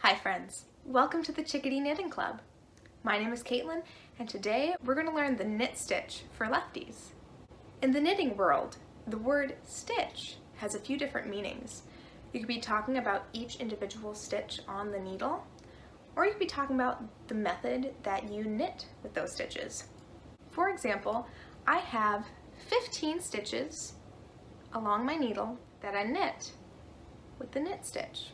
Hi friends, welcome to the Chickadee Knitting Club. My name is Caitlin and today we're going to learn the knit stitch for lefties. In the knitting world, the word stitch has a few different meanings. You could be talking about each individual stitch on the needle, or you could be talking about the method that you knit with those stitches. For example, I have 15 stitches along my needle that I knit with the knit stitch.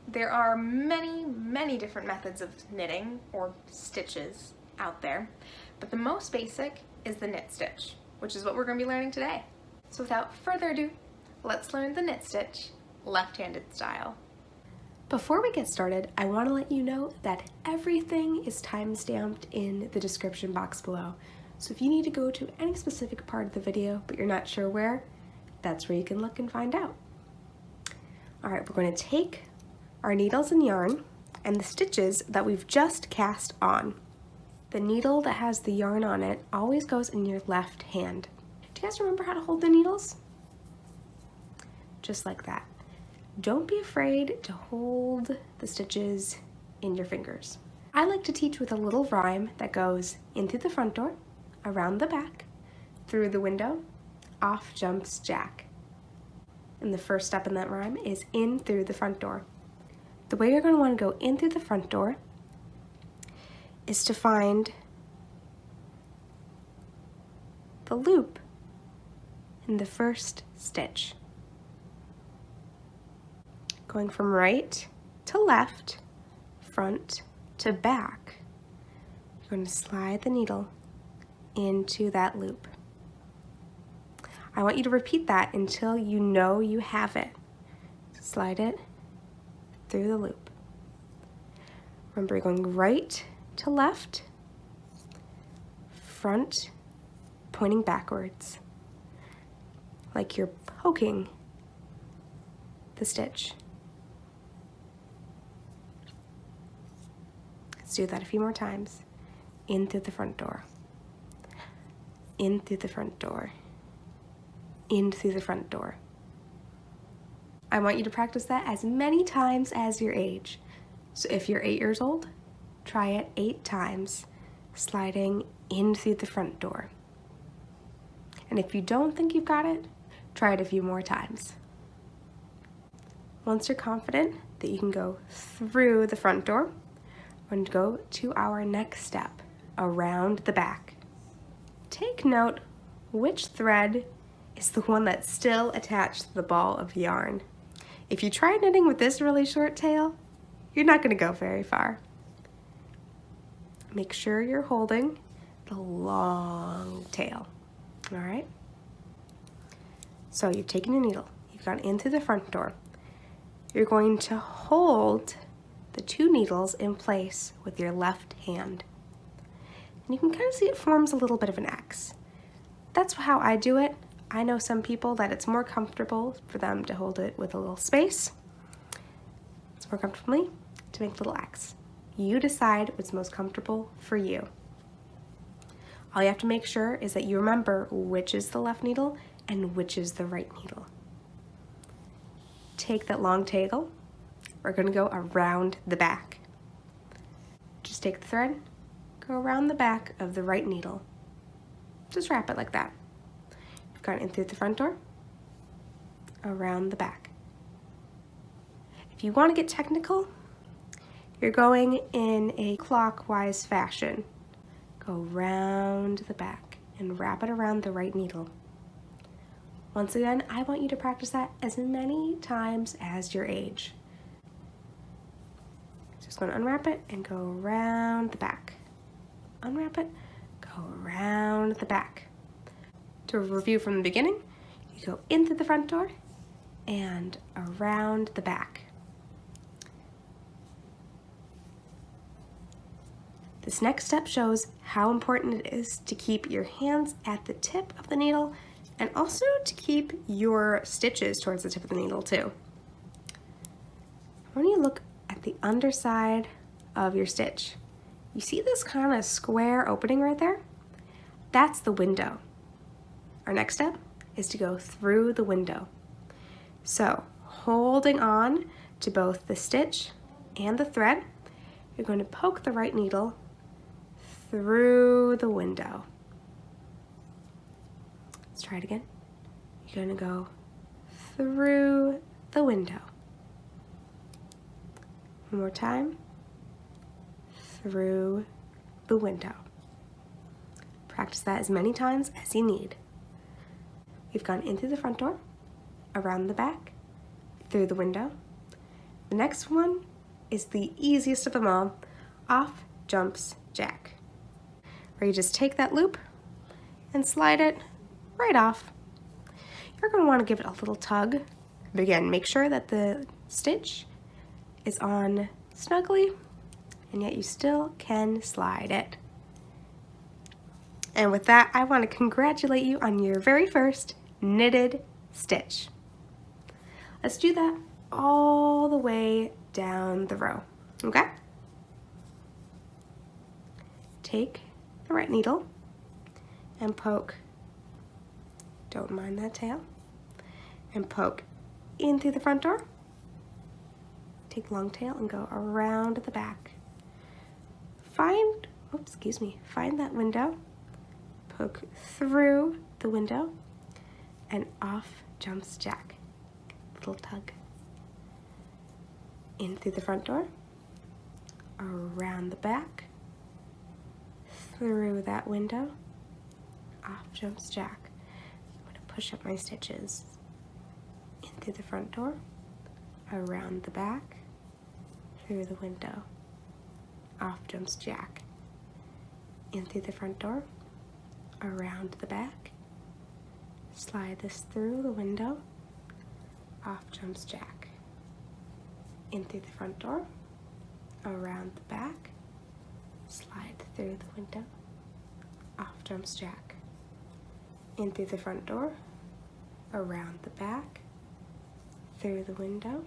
There are many different methods of knitting or stitches out there, but the most basic is the knit stitch, which is what we're going to be learning today. So without further ado, let's learn the knit stitch left-handed style. Before we get started, I want to let you know that everything is time-stamped in the description box below. So if you need to go to any specific part of the video but you're not sure where, that's where you can look and find out. Alright, we're going to take our needles and yarn and the stitches that we've just cast on. The needle that has the yarn on it always goes in your left hand. Do you guys remember how to hold the needles? Just like that. Don't be afraid to hold the stitches in your fingers. I like to teach with a little rhyme that goes in through the front door, around the back, through the window, off jumps Jack. And the first step in that rhyme is in through the front door. The way you're going to want to go in through the front door is to find the loop in the first stitch. Going from right to left, front to back, you're going to slide the needle into that loop. I want you to repeat that until you know you have it. Slide it through the loop. Remember, you're going right to left, front pointing backwards, like you're poking the stitch. Let's do that a few more times. In through the front door, in through the front door, in through the front door. I want you to practice that as many times as your age. So if you're 8 years old, try it 8 times, sliding in through the front door. And if you don't think you've got it, try it a few more times. Once you're confident that you can go through the front door, we're going to go to our next step, around the back. Take note which thread is the one that's still attached to the ball of yarn. If you try knitting with this really short tail, you're not going to go very far. Make sure you're holding the long tail, all right? So you've taken your needle, you've gone in through the front door. You're going to hold the 2 needles in place with your left hand. And you can kind of see it forms a little bit of an X. That's how I do it. I know some people that it's more comfortable for them to hold it with a little space. It's more comfortable for me to make a little X. You decide what's most comfortable for you. All you have to make sure is that you remember which is the left needle and which is the right needle. Take that long tail. We're going to go around the back. Just take the thread, go around the back of the right needle. Just wrap it like that. Gone in through the front door, around the back. If you want to get technical, you're going in a clockwise fashion. Go round the back and wrap it around the right needle. Once again, I want you to practice that as many times as your age. Just going to unwrap it and go around the back. Unwrap it, go around the back. To review from the beginning, you go in through the front door and around the back. This next step shows how important it is to keep your hands at the tip of the needle and also to keep your stitches towards the tip of the needle too. When you look at the underside of your stitch, you see this kind of square opening right there? That's the window. Our next step is to go through the window. So holding on to both the stitch and the thread, you're going to poke the right needle through the window. Let's try it again. You're going to go through the window. One more time. Through the window. Practice that as many times as you need. We've gone in through the front door, around the back, through the window. The next one is the easiest of them all. Off jumps Jack. Where you just take that loop and slide it right off. You're going to want to give it a little tug. But again, make sure that the stitch is on snugly, and yet you still can slide it. And with that, I want to congratulate you on your very first knitted stitch. Let's do that all the way down the row, okay? Take the right needle and poke, don't mind that tail, and poke in through the front door. Take long tail and go around the back. Find that window, poke through the window, and off jumps Jack. Little tug. In through the front door, around the back, through that window, off jumps Jack. I'm going to push up my stitches. In through the front door, around the back, through the window, off jumps Jack. In through the front door, around the back, slide this through the window, off jumps Jack. In through the front door, around the back, slide through the window, off jumps Jack. In through the front door, around the back, through the window,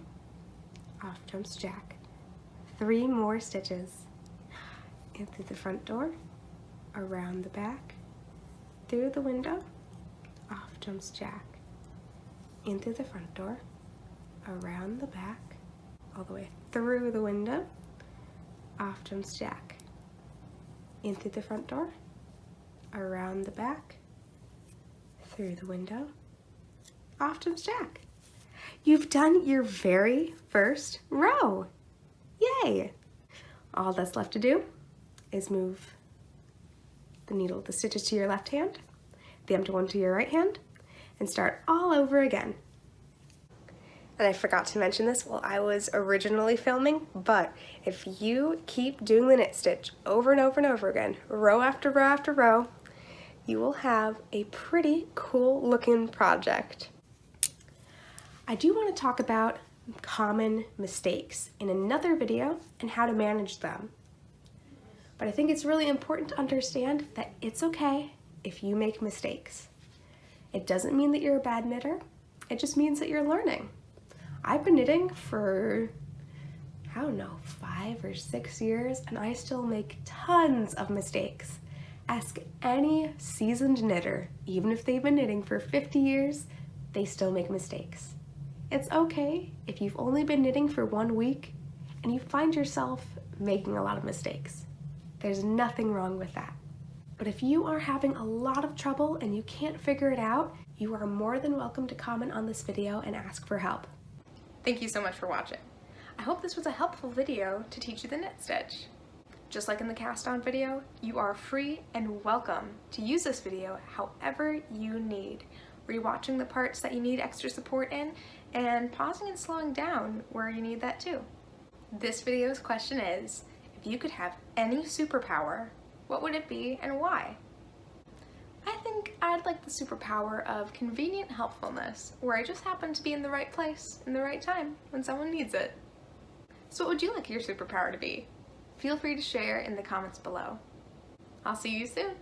off jumps Jack. 3 more stitches. In through the front door, around the back, through the window, off jumps Jack. In through the front door, around the back, all the way through the window, off jumps Jack. In through the front door, around the back, through the window, off jumps Jack. You've done your very first row. Yay! All that's left to do is move the stitches to your left hand, the empty one to your right hand, and start all over again. And I forgot to mention this while I was originally filming, but if you keep doing the knit stitch over and over and over again, row after row after row, you will have a pretty cool looking project. I do want to talk about common mistakes in another video and how to manage them. But I think it's really important to understand that it's okay if you make mistakes. It doesn't mean that you're a bad knitter, it just means that you're learning. I've been knitting for, 5 or 6 years, and I still make tons of mistakes. Ask any seasoned knitter, even if they've been knitting for 50 years, they still make mistakes. It's okay if you've only been knitting for 1 week and you find yourself making a lot of mistakes. There's nothing wrong with that. But if you are having a lot of trouble and you can't figure it out, you are more than welcome to comment on this video and ask for help. Thank you so much for watching. I hope this was a helpful video to teach you the knit stitch. Just like in the cast on video, you are free and welcome to use this video however you need, rewatching the parts that you need extra support in, and pausing and slowing down where you need that too. This video's question is, if you could have any superpower, what would it be and why? I think I'd like the superpower of convenient helpfulness, where I just happen to be in the right place in the right time when someone needs it. So what would you like your superpower to be? Feel free to share in the comments below. I'll see you soon.